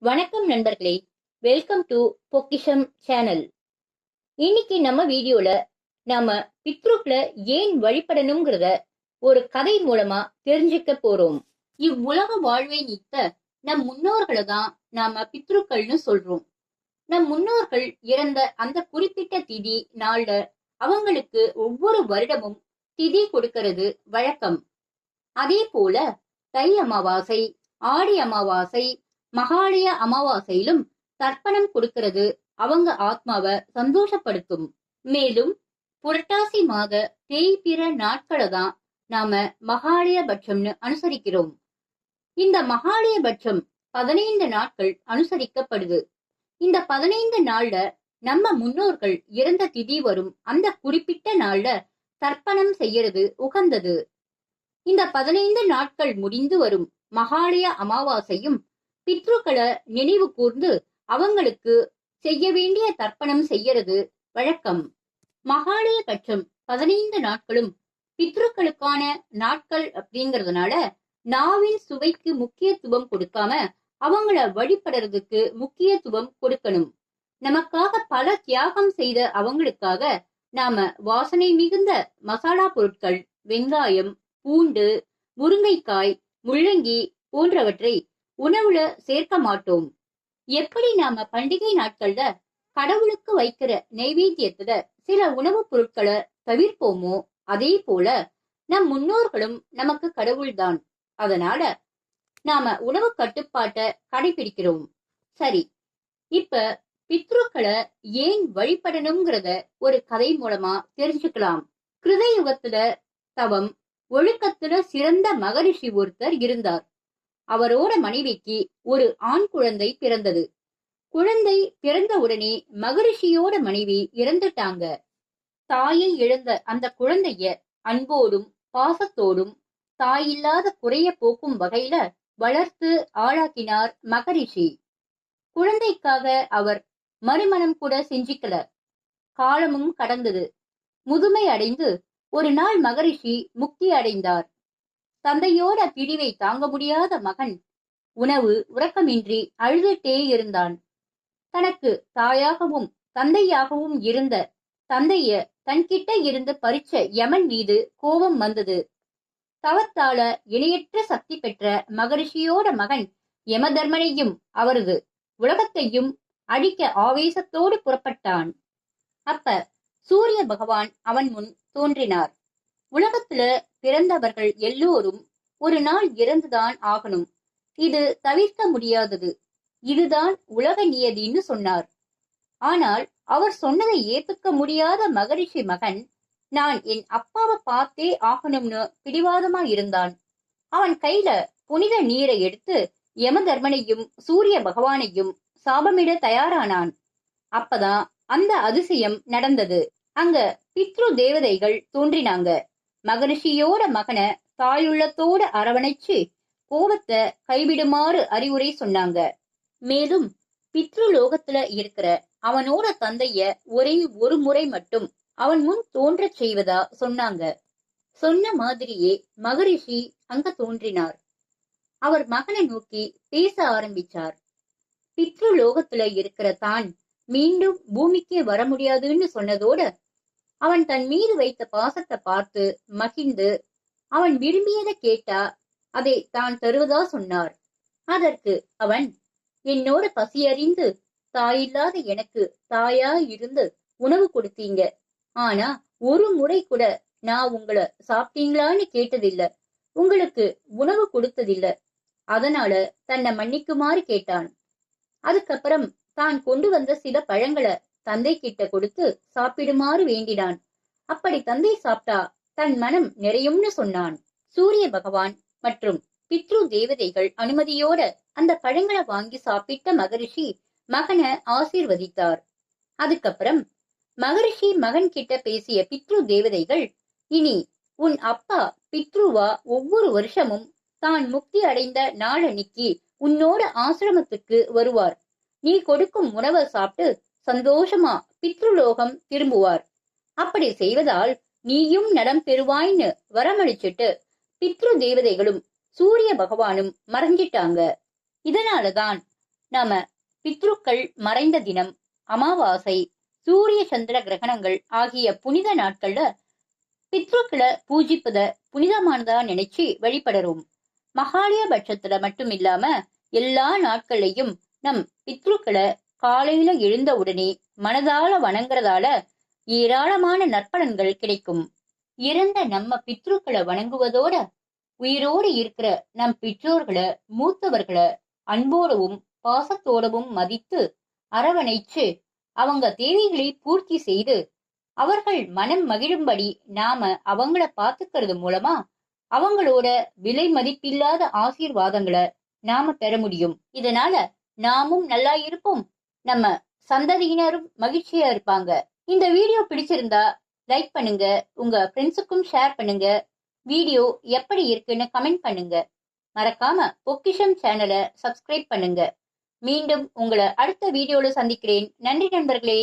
வணக்கம் நண்பர்களே, welcome to பொக்கிஷம் சேனல். இன்னைக்கு நம்ம வீடியோல நாம பித்ருக்களை ஏன் வழிபடணுங்கிறத ஒரு கதை மூலமா தெரிஞ்சுக்க போறோம். இவ்வுலக வாழ்வை நீத்த நம் முன்னோர்களை தான் நாம பித்ருக்கள்னு சொல்றோம். நம் முன்னோர்கள் இறந்த அந்த குறிப்பிட்ட திதி நாள்ல அவங்களுக்கு ஒவ்வொரு வருடமும் திதி கொடுக்கிறது வழக்கம். அதே போல தை அமாவாசை, ஆடி அமாவாசை, மகாலய அமாவாசையிலும் தர்ப்பணம் கொடுக்கிறது அவங்க ஆத்மாவை சந்தோஷப்படுத்தும். மேலும் புரட்டாசி மாத தேய்பிற நாட்களை தான் நாம மகாலயபட்சம்னு அனுசரிக்கிறோம். இந்த மகாலயபட்சம் 15 நாட்கள் அனுசரிக்கப்படுது. இந்த 15 நாள்ல நம்ம முன்னோர்கள் இறந்த திதி வரும் அந்த குறிப்பிட்ட நாள்ல தர்ப்பணம் செய்யறது உகந்தது. இந்த 15 நாட்கள் முடிந்து வரும் மகாலய அமாவாசையும் பித்ருக்களை நினைவு கூர்ந்து அவங்களுக்கு செய்ய வேண்டிய தர்ப்பணம் செய்யறது வழக்கம். மகாலய பட்சம் 15 நாட்களும் பித்ருக்களுக்கான நாட்கள் அப்படிங்கறதுனால நாவின் சுவைக்கு முக்கியத்துவம் கொடுக்காம அவங்கள வழிபடுறதுக்கு முக்கியத்துவம் கொடுக்கணும். நமக்காக பல தியாகம் செய்த அவங்களுக்காக நாம வாசனை மிகுந்த மசாலா பொருட்கள், வெங்காயம், பூண்டு, முருங்கைக்காய், முள்ளங்கி போன்றவற்றை உணவுல சேர்க்க மாட்டோம். எப்படி நாம பண்டிகை நாட்கள்ல கடவுளுக்கு வைக்கிற நைவேத்தியத்துல சில உணவுப் பொருட்களை தவிர்ப்போமோ அதே போல நம் முன்னோர்களும் நமக்கு கடவுள்தான். அதனால நாம உணவு கட்டுப்பாட்டை கடைபிடிக்கிறோம். சரி, இப்ப பித்ருக்களை ஏன் வழிபடணுங்கிறத ஒரு கதை மூலமா தெரிஞ்சுக்கலாம். கிருதயுகத்துல தவம் ஒழுக்கத்துல சிறந்த மகரிஷி ஒருத்தர் இருந்தார். அவரோட மனைவிக்கு ஒரு ஆண் குழந்தை பிறந்தது. குழந்தை பிறந்த உடனே மகரிஷியோட மனைவி இறந்துட்டாங்க. தாயை இழந்த அந்த குழந்தைய அன்போடும் பாசத்தோடும் தாயில்லாத குறைய போக்கும் வகையில வளர்த்து ஆளாக்கினார் மகரிஷி. குழந்தைக்காக அவர் மறுமணம் கூட செஞ்சிக்கல. காலமும் கடந்தது. முதுமை அடைந்து ஒரு நாள் மகரிஷி முக்தி அடைந்தார். தந்தையோட பிரிவை தாங்க முடியாத மகன் உணவு உறக்கமின்றி அழுதுட்டே இருந்தான். தனக்கு தாயாகவும் தந்தையாகவும் இருந்த தந்தைய தன்கிட்ட இருந்து பறிச்ச யமன் மீது கோபம் வந்தது. தவத்தால இணையற்ற சக்தி பெற்ற மகரிஷியோட மகன் யமதர்மனையும் அவரது உலகத்தையும் அழிக்க ஆவேசத்தோடு புறப்பட்டான். அப்ப சூரிய பகவான் அவன் முன் தோன்றினார். உலகத்துல பிறந்தவர்கள் எல்லோரும் ஒரு நாள் இறந்துதான் ஆகணும். இது தவிர்க்க முடியாதது. இதுதான் உலக நியதின்னு சொன்னார். ஆனால் அவர் சொன்னதை ஏத்துக்க முடியாத மகரிஷி மகன் நான் என் அப்பாவை பார்த்தே ஆகணும்னு பிடிவாதமா இருந்தான். அவன் கையில புனித நீரை எடுத்து யமதர்மனையும் சூரிய பகவானையும் சாபமிட தயாரானான். அப்பதான் அந்த அதிசயம் நடந்தது. அங்க பித்ரு தேவதைகள் தோன்றினாங்க. மகரிஷியோட மகனை தாயுள்ளத்தோட அரவணைச்சு கோபத்தை கைவிடுமாறு அறிவுரை சொன்னாங்க. மேலும் பித்ருலோகத்துல இருக்கிற அவனோட தந்தைய ஒரே ஒரு முறை மட்டும் அவன் முன் தோன்ற செய்வதா சொன்னாங்க. சொன்ன மாதிரியே மகரிஷி அங்க தோன்றினார். அவர் மகனை நோக்கி பேச ஆரம்பிச்சார். பித்ருலோகத்துல இருக்கிற தான் மீண்டும் பூமிக்கு வர முடியாதுன்னு சொன்னதோட அவன் தன் மீது வைத்த பாசத்தை பார்த்து மகிழ்ந்து அவன் விரும்பியதை கேட்டா அதை தான் தருவதா சொன்னார். அதற்கு அவன், என்னோட பசியறிந்து தாயில்லாத எனக்கு தாயா இருந்து உணவு கொடுத்தீங்க. ஆனா ஒரு முறை கூட நான் உங்களை சாப்பிட்டீங்களான்னு கேட்டதில்ல, உங்களுக்கு உணவு கொடுத்ததில்ல. அதனால தன்னை மன்னிக்குமாறு கேட்டான். அதுக்கப்புறம் தான் கொண்டு வந்த சில பழங்களை தந்தை கிட்ட கொடுத்து சாப்பிடுமாறு வேண்டினான். அப்படி தந்தை சாப்பிட்டா தன் மனம் நிறையும்னு சொன்னான். சூரிய பகவான் மற்றும் பித்ரு தேவதைகள் அனுமதியோட அந்த பழங்களை வாங்கி சாப்பிட்ட மகரிஷி மகனை ஆசீர்வதித்தார். அதுக்கப்புறம் மகரிஷி மகன் கிட்ட பேசிய பித்ரு தேவதைகள், இனி உன் அப்பா பித்ருவா ஒவ்வொரு வருஷமும் தான் முக்தி அடைந்த நாளன்னைக்கு உன்னோட ஆசிரமத்துக்கு வருவார். நீ கொடுக்கும் உணவை சாப்பிட்டு சந்தோஷமா பித்ருலோகம் திரும்புவார். அப்படி செய்வதால் நீயும் நடம் பெறுவாய்ன்னு வரமளிச்சுட்டு பித்ரு தேவதைகளும் சூரிய பகவானும் மறைஞ்சிட்டாங்க. இதனாலதான் நாம பித்ருக்கள் மறைந்த தினம், அமாவாசை, சூரிய சந்திர கிரகணங்கள் ஆகிய புனித நாட்கள்ல பித்ருக்களை பூஜிப்பத புனிதமானதா நினைச்சு வழிபடுறோம். மகாலய பட்சத்துல மட்டும் இல்லாம எல்லா நாட்கள்லயும் நம் பித்ருக்களை காலையில எழுந்த உடனே மனதால வணங்குறதால ஏராளமான நற்பலன்கள் கிடைக்கும். இறந்த நம்ம பித்ருக்களை வணங்குவதோட உயிரோடு இருக்கிற நம் பெற்றோர்களை, மூத்தவர்களை அன்போடவும் பாசத்தோடவும் மதித்து அரவணைச்சு அவங்க தேவைகளை பூர்த்தி செய்து அவர்கள் மனம் மகிழும்படி நாம அவங்கள பாத்துக்கிறது மூலமா அவங்களோட விலை மதிப்பில்லாத ஆசீர்வாதங்களை நாம பெற முடியும். இதனால நாமும் நல்லா இருப்போம், நம்ம சந்ததியினரும் மகிழ்ச்சியா இருப்பாங்க. இந்த வீடியோ பிடிச்சிருந்தா லைக் பண்ணுங்க, உங்க ஃப்ரெண்ட்ஸுக்கும் ஷேர் பண்ணுங்க. வீடியோ எப்படி இருக்குன்னு கமெண்ட் பண்ணுங்க. மறக்காம பொக்கிஷம் சேனலை சப்ஸ்கிரைப் பண்ணுங்க. மீண்டும் உங்களை அடுத்த வீடியோல சந்திக்கிறேன். நன்றி நண்பர்களே.